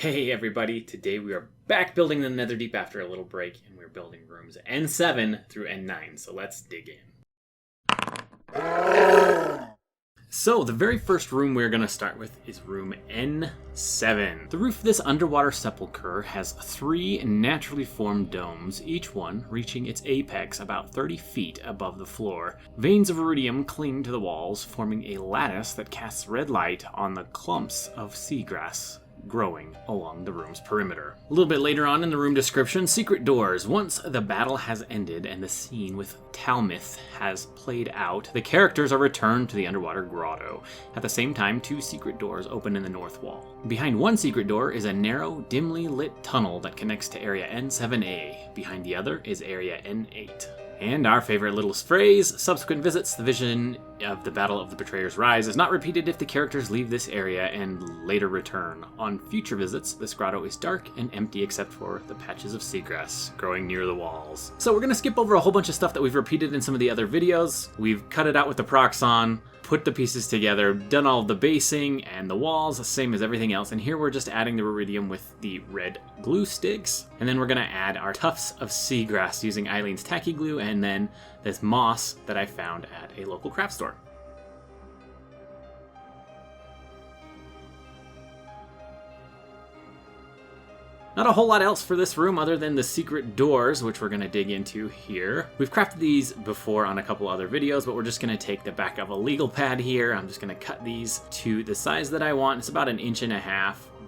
Hey everybody, today we are back building the Netherdeep after a little break, and we're building rooms N7 through N9, so let's dig in. So the very first room we're going to start with is room N7. The roof of this underwater sepulcher has 3 naturally formed domes, each one reaching its apex about 30 feet above the floor. Veins of iridium cling to the walls, forming a lattice that casts red light on the clumps of seagrass growing along the room's perimeter. A little bit later on in the room description, secret doors. Once the battle has ended and the scene with Talmith has played out, the characters are returned to the underwater grotto. At the same time, 2 secret doors open in the north wall. Behind one secret door is a narrow, dimly lit tunnel that connects to area N7A. Behind the other is area N8. And our favorite little phrase, subsequent visits, the vision of the Battle of the Betrayer's Rise is not repeated if the characters leave this area and later return. On future visits, this grotto is dark and empty except for the patches of seagrass growing near the walls. So we're going to skip over a whole bunch of stuff that we've repeated in some of the other videos. We've cut it out with the Proxon, put the pieces together, done all of the basing and the walls, same as everything else. And here we're just adding the iridium with the red glue sticks. And then we're going to add our tufts of seagrass using Eileen's tacky glue and then this moss that I found at a local craft store. Not a whole lot else for this room other than the secret doors, which we're going to dig into here. We've crafted these before on a couple other videos, but we're just going to take the back of a legal pad here. I'm just going to cut these to the size that I want. It's about 1.5 inches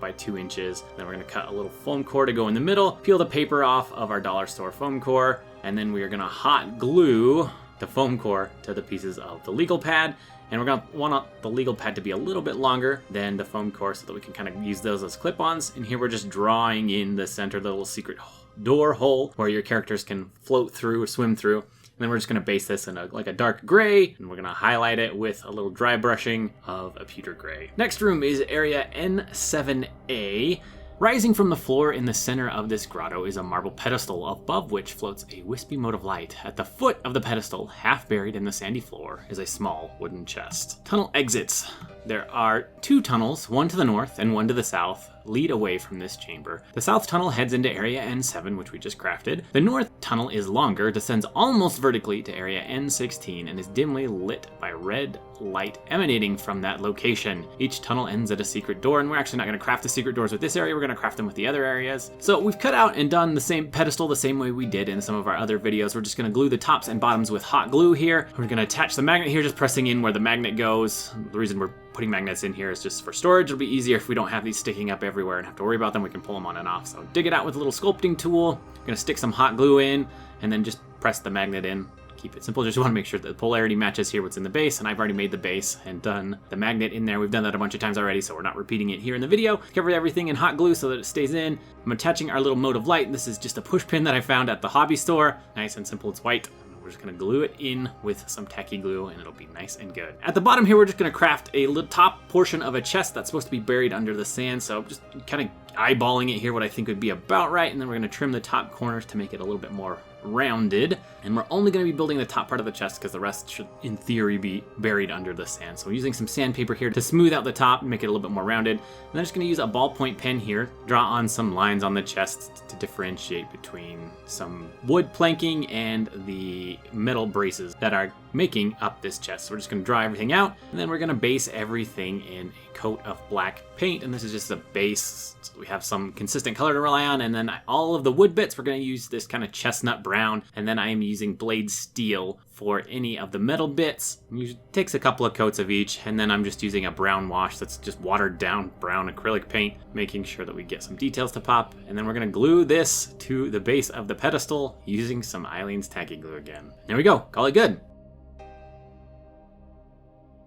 by 2 inches. Then we're going to cut a little foam core to go in the middle, peel the paper off of our dollar store foam core, and then we are going to hot glue the foam core to the pieces of the legal pad. And we're going to want the legal pad to be a little bit longer than the foam core so that we can kind of use those as clip-ons. And here we're just drawing in the center, the little secret door hole where your characters can float through or swim through. And then we're just going to base this in like a dark gray, and we're going to highlight it with a little dry brushing of a pewter gray. Next room is area N7A. Rising from the floor in the center of this grotto is a marble pedestal, above which floats a wispy mote of light. At the foot of the pedestal, half buried in the sandy floor, is a small wooden chest. Tunnel exits. There are 2 tunnels, one to the north and one to the south, lead away from this chamber. The south tunnel heads into area N7, which we just crafted. The north tunnel is longer, descends almost vertically to area N16, and is dimly lit by red light emanating from that location. Each tunnel ends at a secret door, and we're actually not going to craft the secret doors with this area, we're going to craft them with the other areas. So we've cut out and done the same pedestal the same way we did in some of our other videos. We're just going to glue the tops and bottoms with hot glue here. We're going to attach the magnet here, just pressing in where the magnet goes. The reason we're putting magnets in here is just for storage. It'll be easier if we don't have these sticking up everywhere and have to worry about them. We can pull them on and off. So dig it out with a little sculpting tool. I'm going to stick some hot glue in and then just press the magnet in. Keep it simple. Just want to make sure that the polarity matches here what's in the base, and I've already made the base and done the magnet in there. We've done that a bunch of times already, so we're not repeating it here in the video. Cover everything in hot glue so that it stays in. I'm attaching our little mote of light. This is just a push pin that I found at the hobby store. Nice and simple. It's white. We're just going to glue it in with some tacky glue and it'll be nice and good. At the bottom here, we're just going to craft a little top portion of a chest that's supposed to be buried under the sand. So just kind of eyeballing it here, what I think would be about right. And then we're going to trim the top corners to make it a little bit more rounded. And we're only going to be building the top part of the chest because the rest should, in theory, be buried under the sand. So we're using some sandpaper here to smooth out the top and make it a little bit more rounded. And I'm just going to use a ballpoint pen here, draw on some lines on the chest to differentiate between some wood planking and the metal braces that are making up this chest. So we're just going to draw everything out, and then we're going to base everything in a coat of black paint. And this is just a base, so we have some consistent color to rely on. And then all of the wood bits, we're going to use this kind of chestnut brown, and then I am using blade steel for any of the metal bits. It takes a couple of coats of each, and then I'm just using a brown wash that's just watered down brown acrylic paint, making sure that we get some details to pop. And then we're going to glue this to the base of the pedestal using some Eileen's tacky glue again. There we go, call it good.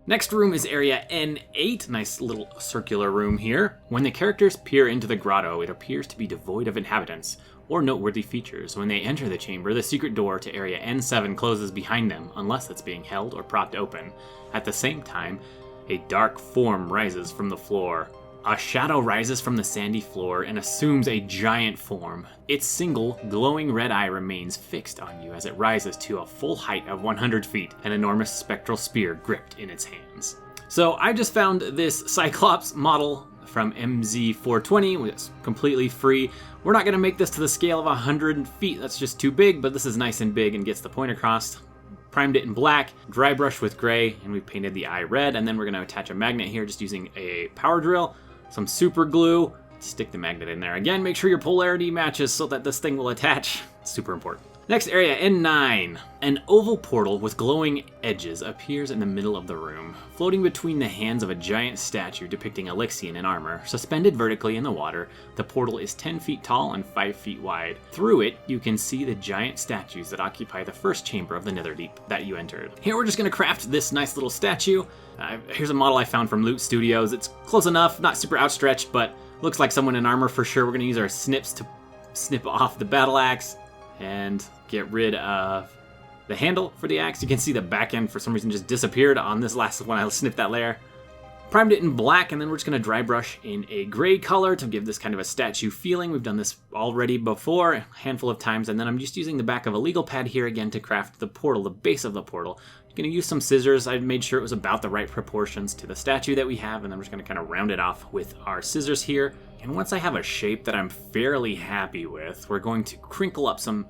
Next room is area N8, nice little circular room here. When the characters peer into the grotto, it appears to be devoid of inhabitants or noteworthy features. When they enter the chamber, the secret door to area N7 closes behind them, unless it's being held or propped open. At the same time, a dark form rises from the floor. A shadow rises from the sandy floor and assumes a giant form. Its single, glowing red eye remains fixed on you as it rises to a full height of 100 feet, an enormous spectral spear gripped in its hands. So I just found this Cyclops model from MZ420. It's completely free. We're not going to make this to the scale of 100 feet. That's just too big, but this is nice and big and gets the point across. Primed it in black, dry brush with gray, and we painted the eye red. And then we're going to attach a magnet here just using a power drill, some super glue, stick the magnet in there. Again, make sure your polarity matches so that this thing will attach. It's super important. Next area, N9. An oval portal with glowing edges appears in the middle of the room, floating between the hands of a giant statue depicting Elixian in armor. Suspended vertically in the water, the portal is 10 feet tall and 5 feet wide. Through it, you can see the giant statues that occupy the first chamber of the Netherdeep that you entered. Here we're just going to craft this nice little statue. Here's a model I found from Loot Studios. It's close enough, not super outstretched, but looks like someone in armor for sure. We're going to use our snips to snip off the battle axe and get rid of the handle for the axe. You can see the back end for some reason just disappeared on this last one. I snipped that layer. Primed it in black, and then we're just going to dry brush in a gray color to give this kind of a statue feeling. We've done this already before, a handful of times, and then I'm just using the back of a legal pad here again to craft the portal, the base of the portal. I'm going to use some scissors. I made sure it was about the right proportions to the statue that we have, and then we're just going to kind of round it off with our scissors here. And once I have a shape that I'm fairly happy with, we're going to crinkle up some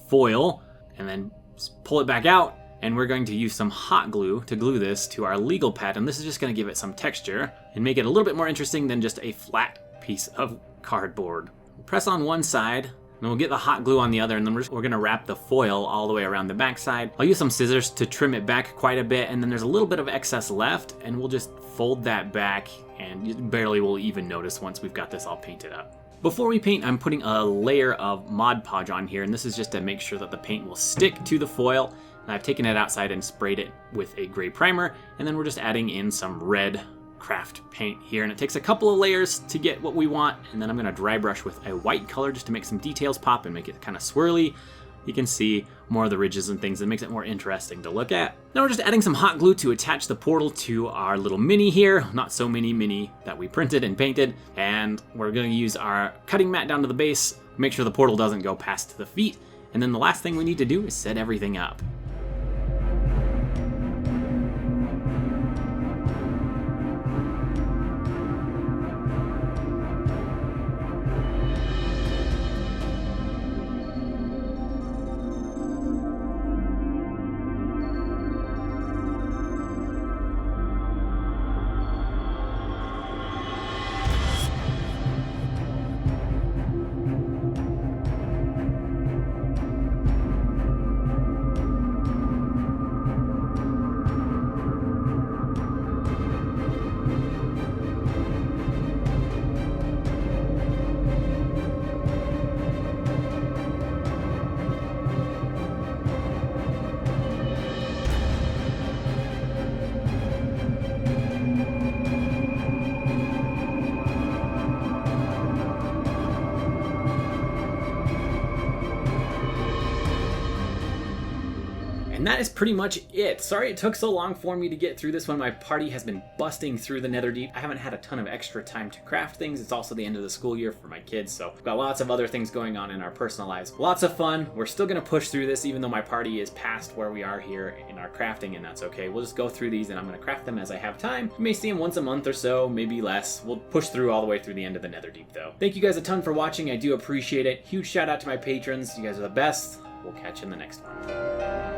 foil and then pull it back out, and we're going to use some hot glue to glue this to our legal pad, and this is just going to give it some texture and make it a little bit more interesting than just a flat piece of cardboard. Press on one side, and we'll get the hot glue on the other, and then we're going to wrap the foil all the way around the back side. I'll use some scissors to trim it back quite a bit, and then there's a little bit of excess left, and we'll just fold that back, and you barely will even notice once we've got this all painted up. Before we paint, I'm putting a layer of Mod Podge on here, and this is just to make sure that the paint will stick to the foil. And I've taken it outside and sprayed it with a gray primer, and then we're just adding in some red craft paint here, and it takes a couple of layers to get what we want, and then I'm going to dry brush with a white color just to make some details pop and make it kind of swirly. You can see more of the ridges and things. It makes it more interesting to look at. Now we're just adding some hot glue to attach the portal to our little mini here. Not so mini that we printed and painted. And we're going to use our cutting mat down to the base, make sure the portal doesn't go past the feet. And then the last thing we need to do is set everything up. And that is pretty much it. Sorry it took so long for me to get through this one. My party has been busting through the Netherdeep. I haven't had a ton of extra time to craft things. It's also the end of the school year for my kids, so we've got lots of other things going on in our personal lives. Lots of fun. We're still gonna push through this even though my party is past where we are here in our crafting, and that's okay. We'll just go through these and I'm gonna craft them as I have time. You may see them once a month or so, maybe less. We'll push through all the way through the end of the Netherdeep though. Thank you guys a ton for watching. I do appreciate it. Huge shout out to my patrons. You guys are the best. We'll catch you in the next one.